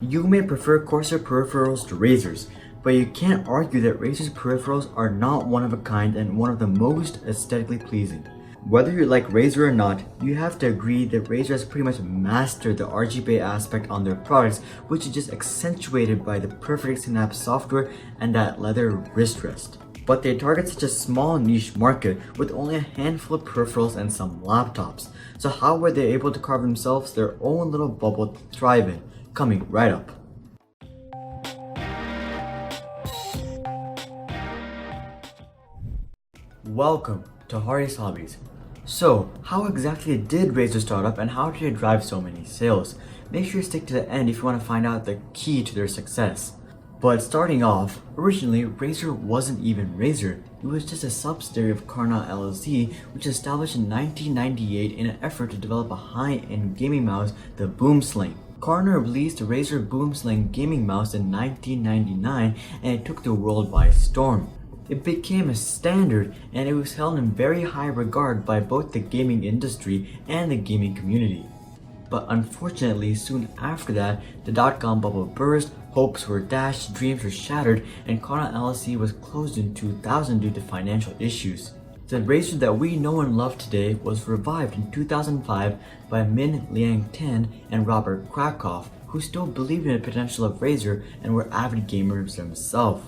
You may prefer Corsair peripherals to Razer's, but you can't argue that Razer's peripherals are not one of a kind and one of the most aesthetically pleasing. Whether you like Razer or not, you have to agree that Razer has pretty much mastered the RGB aspect on their products, which is just accentuated by the perfect synapse software and that leather wrist rest. But they target such a small niche market with only a handful of peripherals and some laptops. So how were they able to carve themselves their own little bubble to thrive in? Coming right up. Welcome to Hardy's Hobbies. So, how exactly did Razer start up and how did it drive so many sales? Make sure to stick to the end if you want to find out the key to their success. But starting off, originally Razer wasn't even Razer. It was just a subsidiary of Karna LLC, which was established in 1998 in an effort to develop a high-end gaming mouse, the Boom Sling. Karna released the Razer Boom Sling gaming mouse in 1999 and it took the world by storm. It became a standard and it was held in very high regard by both the gaming industry and the gaming community. But unfortunately, soon after that, the dot-com bubble burst, hopes were dashed, dreams were shattered, and Karna LLC was closed in 2000 due to financial issues. The Razer that we know and love today was revived in 2005 by Min Liang Tan and Robert Krakoff, who still believed in the potential of Razer and were avid gamers themselves.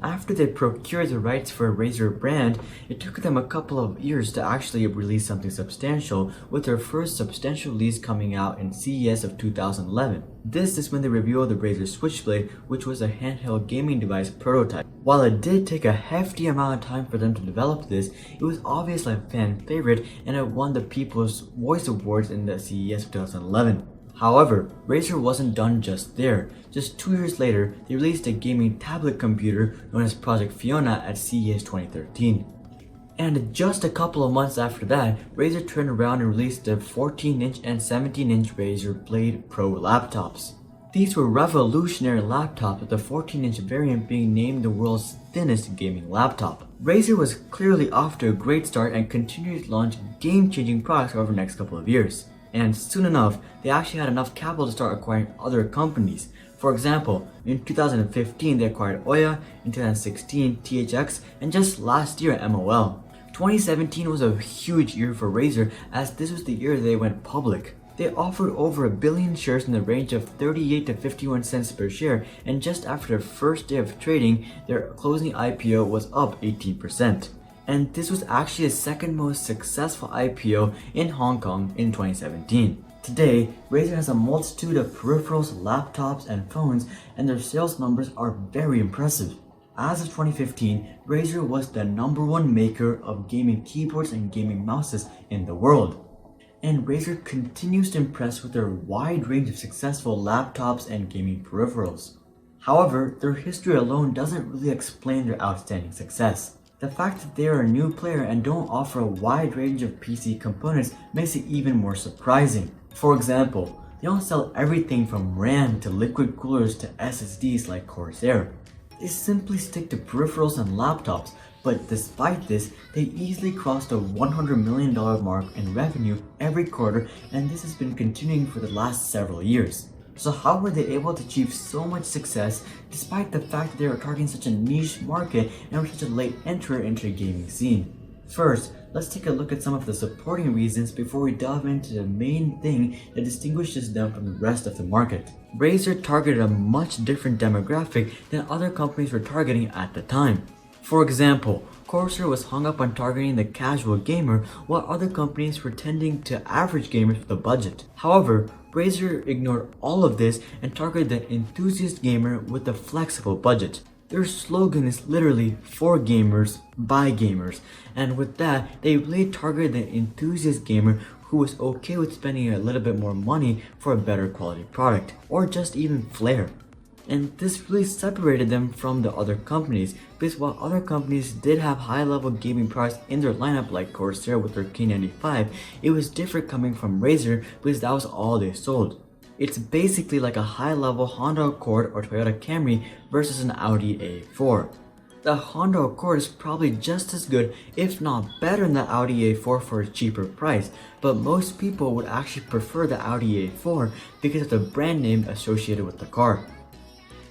After they procured the rights for a Razer brand, it took them a couple of years to actually release something substantial, with their first substantial release coming out in CES of 2011. This is when they revealed the Razer Switchblade, which was a handheld gaming device prototype. While it did take a hefty amount of time for them to develop this, it was obviously a fan favorite and it won the People's Voice Awards in the CES of 2011. However, Razer wasn't done just there. Just 2 years later, they released a gaming tablet computer known as Project Fiona at CES 2013. And just a couple of months after that, Razer turned around and released the 14-inch and 17-inch Razer Blade Pro laptops. These were revolutionary laptops, with the 14-inch variant being named the world's thinnest gaming laptop. Razer was clearly off to a great start and continued to launch game-changing products over the next couple of years. And soon enough, they actually had enough capital to start acquiring other companies. For example, in 2015 they acquired Oya, in 2016 THX, and just last year MOL. 2017 was a huge year for Razer as this was the year they went public. They offered over 1 billion shares in the range of 38 to 51 cents per share, and just after their first day of trading, their closing IPO was up 18%. And this was actually the second most successful IPO in Hong Kong in 2017. Today, Razer has a multitude of peripherals, laptops, and phones, and their sales numbers are very impressive. As of 2015, Razer was the #1 maker of gaming keyboards and gaming mouses in the world. And Razer continues to impress with their wide range of successful laptops and gaming peripherals. However, their history alone doesn't really explain their outstanding success. The fact that they are a new player and don't offer a wide range of PC components makes it even more surprising. For example, they don't sell everything from RAM to liquid coolers to SSDs like Corsair. They simply stick to peripherals and laptops, but despite this, they easily crossed the $100 million mark in revenue every quarter, and this has been continuing for the last several years. So how were they able to achieve so much success despite the fact that they were targeting such a niche market and were such a late entrant into the gaming scene? First, let's take a look at some of the supporting reasons before we delve into the main thing that distinguishes them from the rest of the market. Razer targeted a much different demographic than other companies were targeting at the time. For example, Corsair was hung up on targeting the casual gamer, while other companies were tending to average gamers with a budget. However, Razer ignored all of this and targeted the enthusiast gamer with a flexible budget. Their slogan is literally for gamers, by gamers, and with that, they really targeted the enthusiast gamer who was okay with spending a little bit more money for a better quality product, or just even flair. And this really separated them from the other companies, because while other companies did have high-level gaming products in their lineup like Corsair with their K95, it was different coming from Razer because that was all they sold. It's basically like a high-level Honda Accord or Toyota Camry versus an Audi A4. The Honda Accord is probably just as good, if not better than the Audi A4 for a cheaper price, but most people would actually prefer the Audi A4 because of the brand name associated with the car.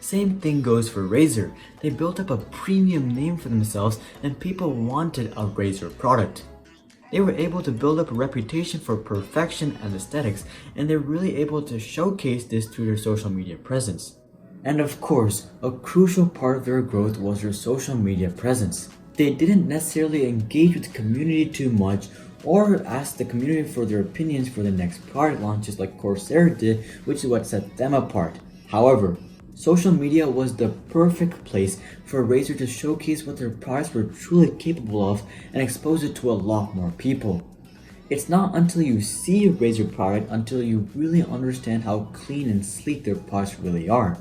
Same thing goes for Razer. They built up a premium name for themselves and people wanted a Razer product. They were able to build up a reputation for perfection and aesthetics, and they're really able to showcase this through their social media presence. And of course, a crucial part of their growth was their social media presence. They didn't necessarily engage with the community too much or ask the community for their opinions for the next product launches like Corsair did, which is what set them apart. However, social media was the perfect place for Razer to showcase what their products were truly capable of and expose it to a lot more people. It's not until you see a Razer product until you really understand how clean and sleek their products really are,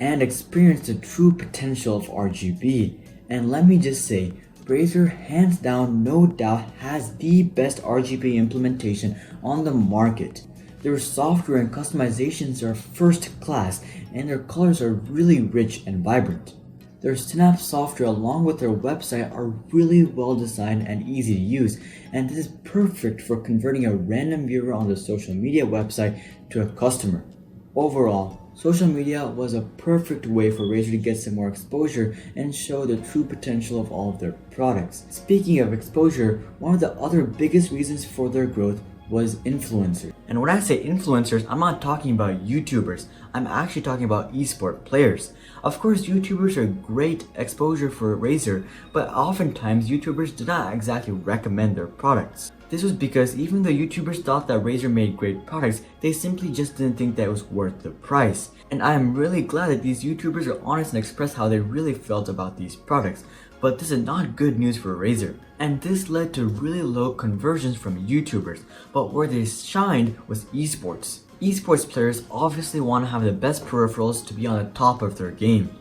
and experience the true potential of RGB. And let me just say, Razer hands down no doubt has the best RGB implementation on the market. Their software and customizations are first class and their colors are really rich and vibrant. Their Synapse software along with their website are really well designed and easy to use, and this is perfect for converting a random viewer on the social media website to a customer. Overall, social media was a perfect way for Razer to get some more exposure and show the true potential of all of their products. Speaking of exposure, one of the other biggest reasons for their growth was influencers. And when I say influencers, I'm not talking about YouTubers. I'm actually talking about esport players. Of course, YouTubers are great exposure for Razer, but oftentimes YouTubers do not exactly recommend their products. This was because even though YouTubers thought that Razer made great products, they simply just didn't think that it was worth the price. And I am really glad that these YouTubers are honest and express how they really felt about these products. But this is not good news for Razer. And this led to really low conversions from YouTubers, but where they shined was esports. Esports players obviously want to have the best peripherals to be on the top of their game.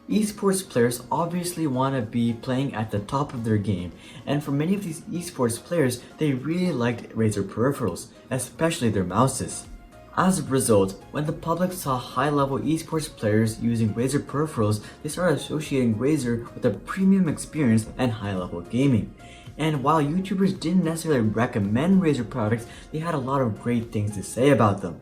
Esports players obviously want to be playing at the top of their game, and for many of these esports players, they really liked Razer peripherals, especially their mouses. As a result, when the public saw high-level esports players using Razer peripherals, they started associating Razer with a premium experience and high-level gaming. And while YouTubers didn't necessarily recommend Razer products, they had a lot of great things to say about them.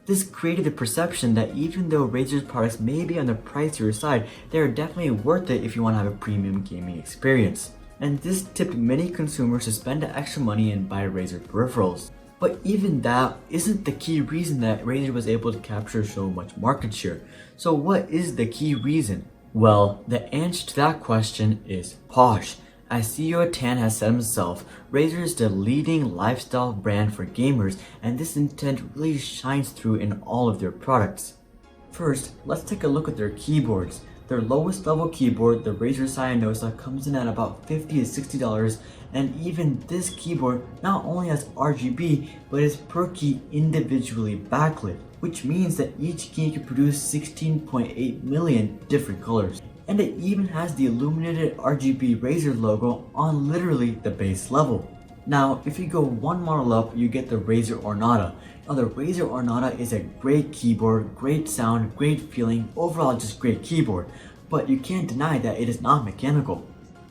This created the perception that even though Razer's products may be on the pricier side, they are definitely worth it if you want to have a premium gaming experience. And this tipped many consumers to spend the extra money and buy Razer peripherals. But even that isn't the key reason that Razer was able to capture so much market share. So what is the key reason? Well, the answer to that question is posh. As CEO Tan has said himself, Razer is the leading lifestyle brand for gamers, and this intent really shines through in all of their products. First, let's take a look at their keyboards. Their lowest level keyboard, the Razer Cyanosa, comes in at about $50 to $60, and even this keyboard not only has RGB, but is per key individually backlit, which means that each key can produce 16.8 million different colors. And it even has the illuminated RGB Razer logo on literally the base level. Now, if you go one model up, you get the Razer Ornata. Now, the Razer Ornata is a great keyboard, great sound, great feeling, overall just great keyboard. But you can't deny that it is not mechanical.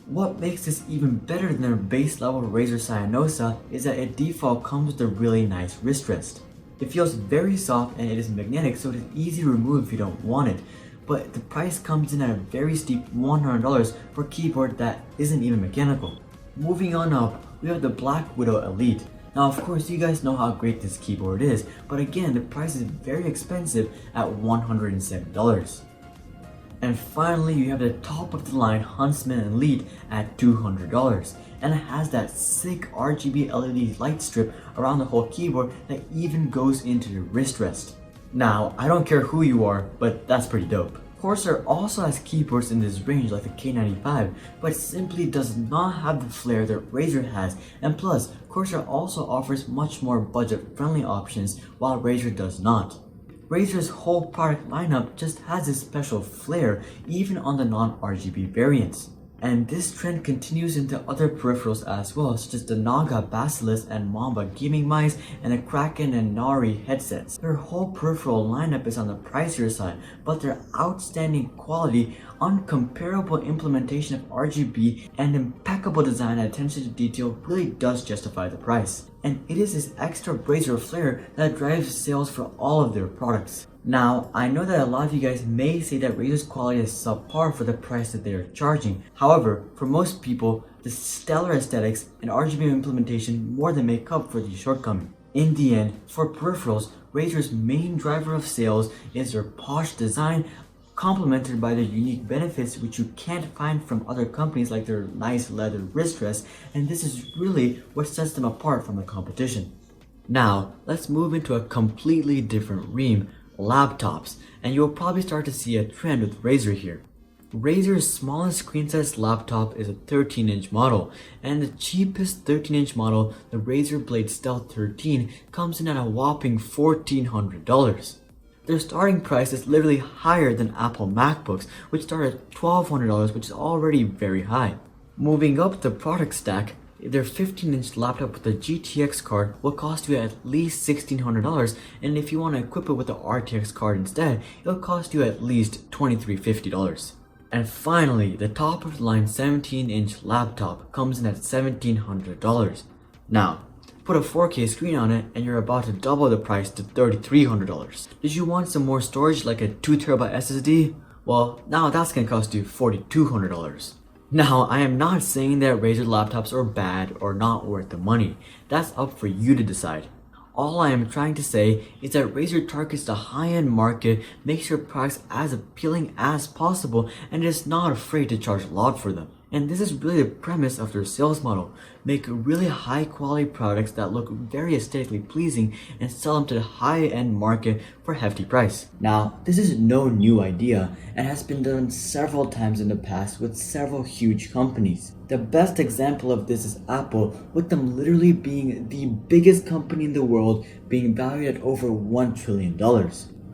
What makes this even better than their base level Razer Cyanosa is that it default comes with a really nice wrist rest. It feels very soft and it is magnetic, so it is easy to remove if you don't want it. But the price comes in at a very steep $100 for a keyboard that isn't even mechanical. Moving on up, we have the Black Widow Elite. Now of course you guys know how great this keyboard is, but again the price is very expensive at $107. And finally you have the top of the line Huntsman Elite at $200, and it has that sick RGB LED light strip around the whole keyboard that even goes into the wrist rest. Now, I don't care who you are, but that's pretty dope. Corsair also has keyboards in this range like the K95, but simply does not have the flair that Razer has, and plus, Corsair also offers much more budget-friendly options while Razer does not. Razer's whole product lineup just has this special flair even on the non-RGB variants. And this trend continues into other peripherals as well, such as the Naga Basilisk and Mamba gaming mice and the Kraken and Nari headsets. Their whole peripheral lineup is on the pricier side, but their outstanding quality, uncomparable implementation of RGB, and impeccable design and attention to detail really does justify the price. And it is this extra Razer flair that drives sales for all of their products. Now, I know that a lot of you guys may say that Razer's quality is subpar for the price that they are charging. However, for most people, the stellar aesthetics and RGB implementation more than make up for these shortcomings. In the end, for peripherals, Razer's main driver of sales is their posh design, complemented by their unique benefits which you can't find from other companies like their nice leather wrist rest, and this is really what sets them apart from the competition. Now, let's move into a completely different realm, laptops, and you'll probably start to see a trend with Razer here. Razer's smallest screen size laptop is a 13-inch model, and the cheapest 13-inch model, the Razer Blade Stealth 13, comes in at a whopping $1,400. Their starting price is literally higher than Apple MacBooks, which start at $1,200, which is already very high. Moving up the product stack, their 15-inch laptop with a GTX card will cost you at least $1,600, and if you want to equip it with the RTX card instead, it'll cost you at least $2,350. And finally, the top of the line 17-inch laptop comes in at $1,700. Now, put a 4K screen on it and you're about to double the price to $3,300. Did you want some more storage like a 2TB SSD? Well, now that's gonna cost you $4,200. Now, I am not saying that Razer laptops are bad or not worth the money. That's up for you to decide. All I am trying to say is that Razer targets the high-end market, makes their products as appealing as possible, and is not afraid to charge a lot for them. And this is really the premise of their sales model. Make really high quality products that look very aesthetically pleasing and sell them to the high-end market for a hefty price. Now, this is no new idea and has been done several times in the past with several huge companies. The best example of this is Apple, with them literally being the biggest company in the world, being valued at over $1 trillion.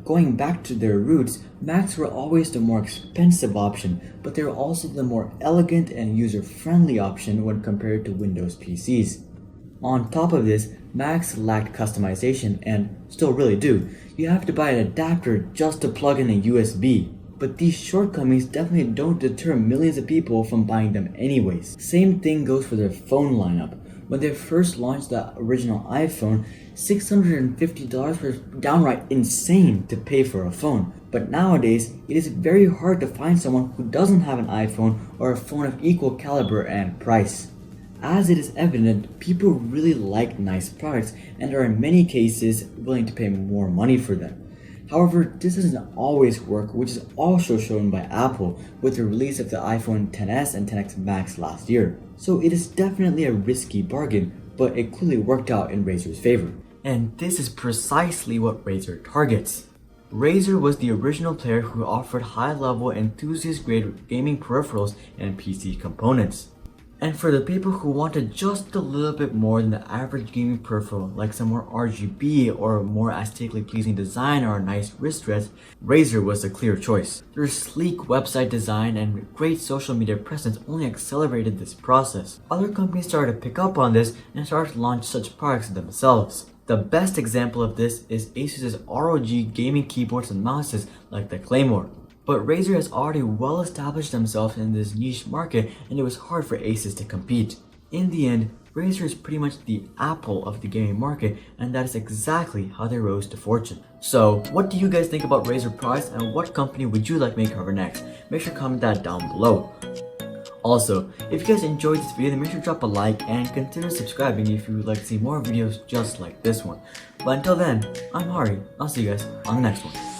Going back to their roots, Macs were always the more expensive option, but they were also the more elegant and user-friendly option when compared to Windows PCs. On top of this, Macs lacked customization and still really do. You have to buy an adapter just to plug in a USB. But these shortcomings definitely don't deter millions of people from buying them anyways. Same thing goes for their phone lineup. When they first launched the original iPhone, $650 was downright insane to pay for a phone. But nowadays, it is very hard to find someone who doesn't have an iPhone or a phone of equal caliber and price. As it is evident, people really like nice products and are in many cases willing to pay more money for them. However, this doesn't always work, which is also shown by Apple with the release of the iPhone XS and XS Max last year. So it is definitely a risky bargain, but it clearly worked out in Razer's favor. And this is precisely what Razer targets. Razer was the original player who offered high-level enthusiast-grade gaming peripherals and PC components. And for the people who wanted just a little bit more than the average gaming peripheral, like some more RGB or more aesthetically pleasing design or a nice wrist rest, Razer was the clear choice. Their sleek website design and great social media presence only accelerated this process. Other companies started to pick up on this and started to launch such products themselves. The best example of this is Asus's ROG gaming keyboards and mouses like the Claymore. But Razer has already well established themselves in this niche market, and it was hard for Asus to compete. In the end, Razer is pretty much the Apple of the gaming market, and that is exactly how they rose to fortune. So, what do you guys think about Razer products, and what company would you like me to cover next? Make sure to comment that down below. Also, if you guys enjoyed this video, then make sure to drop a like and consider subscribing if you would like to see more videos just like this one. But until then, I'm Hari. I'll see you guys on the next one.